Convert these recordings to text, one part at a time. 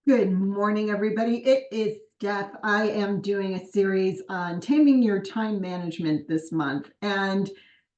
Good morning, everybody. It is Steph. I am doing a series on taming your time management this month. And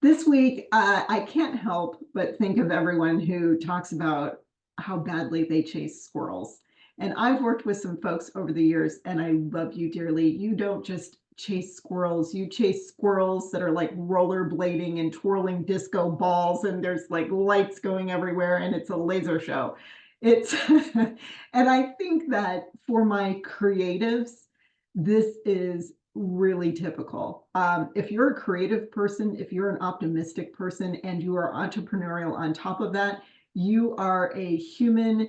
this week, I can't help but think of everyone who talks about how badly they chase squirrels. And I've worked with some folks over the years, and I love you dearly. You don't just chase squirrels, you chase squirrels that are like rollerblading and twirling disco balls, and there's like lights going everywhere, and it's a laser show. It's and I think that for my creatives, this is really typical. If you're a creative person, if you're an optimistic person, and you are entrepreneurial on top of that, you are a human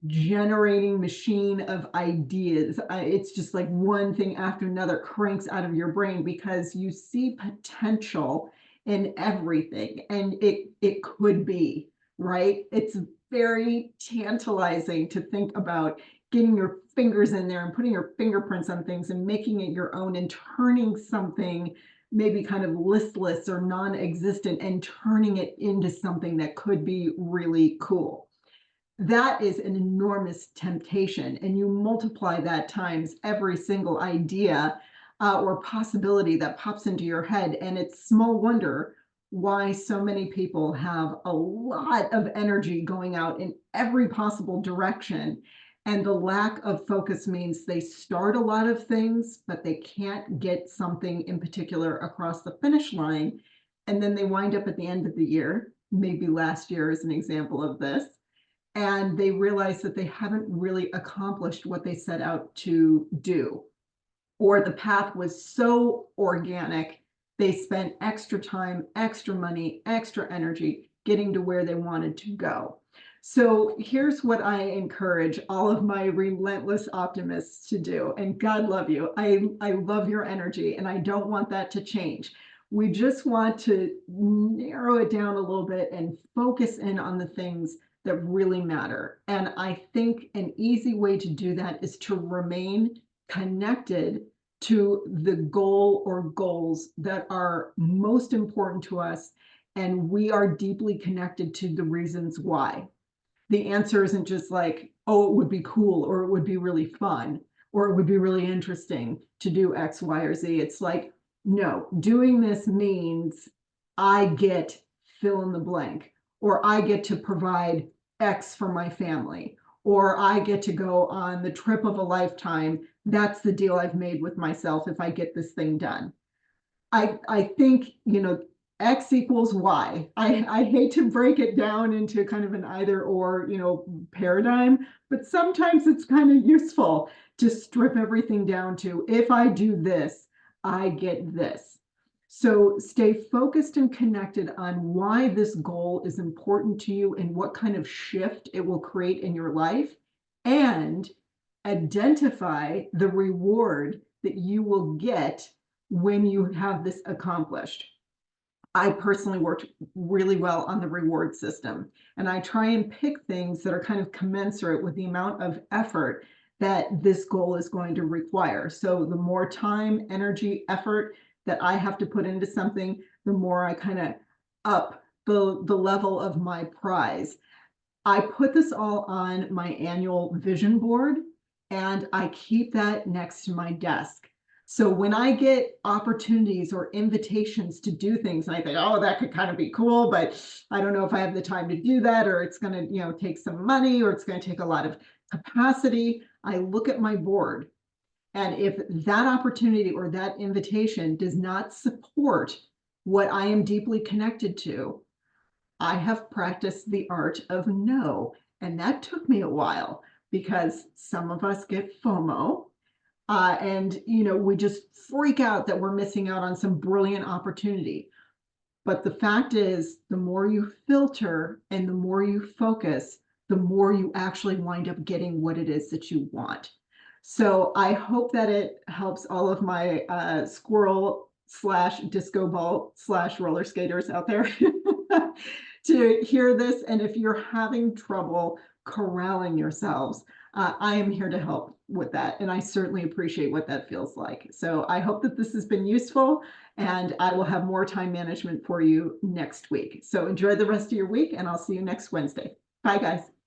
generating machine of ideas. It's just like one thing after another cranks out of your brain because you see potential in everything, and it could be, right? It's very tantalizing to think about getting your fingers in there and putting your fingerprints on things and making it your own and turning something maybe kind of listless or non-existent and turning it into something that could be really cool. That is an enormous temptation, and you multiply that times every single idea or possibility that pops into your head, and it's small wonder why so many people have a lot of energy going out in every possible direction. And the lack of focus means they start a lot of things, but they can't get something in particular across the finish line. And then they wind up at the end of the year, maybe last year is an example of this, and they realize that they haven't really accomplished what they set out to do, or the path was so organic, they spent extra time, extra money, extra energy getting to where they wanted to go. So here's what I encourage all of my relentless optimists to do. And God love you. I love your energy, and I don't want that to change. We just want to narrow it down a little bit and focus in on the things that really matter. And I think an easy way to do that is to remain connected to the goal or goals that are most important to us, and we are deeply connected to the reasons why. The answer isn't just like, oh, it would be cool, or it would be really fun, or it would be really interesting to do X, Y, or Z. It's like, no, doing this means I get fill in the blank, or I get to provide X for my family, or I get to go on the trip of a lifetime. That's the deal I've made with myself if I get this thing done. I think, X equals Y. I hate to break it down into kind of an either or, paradigm, but sometimes it's kind of useful to strip everything down to, if I do this, I get this. So stay focused and connected on why this goal is important to you and what kind of shift it will create in your life, and identify the reward that you will get when you have this accomplished. I personally worked really well on the reward system, and I try and pick things that are kind of commensurate with the amount of effort that this goal is going to require. So the more time, energy, effort that I have to put into something, the more I kind of up the level of my prize. I put this all on my annual vision board, and I keep that next to my desk. So when I get opportunities or invitations to do things, and I think, oh, that could kind of be cool, but I don't know if I have the time to do that, or it's going to, take some money, or it's going to take a lot of capacity, I look at my board. And if that opportunity or that invitation does not support what I am deeply connected to, I have practiced the art of no. And that took me a while, because some of us get FOMO, and we just freak out that we're missing out on some brilliant opportunity. But the fact is, the more you filter and the more you focus, the more you actually wind up getting what it is that you want. So I hope that it helps all of my squirrel slash disco ball slash roller skaters out there to hear this. And if you're having trouble corralling yourselves, I am here to help with that. And I certainly appreciate what that feels like. So I hope that this has been useful, and I will have more time management for you next week. So enjoy the rest of your week, and I'll see you next Wednesday. Bye, guys.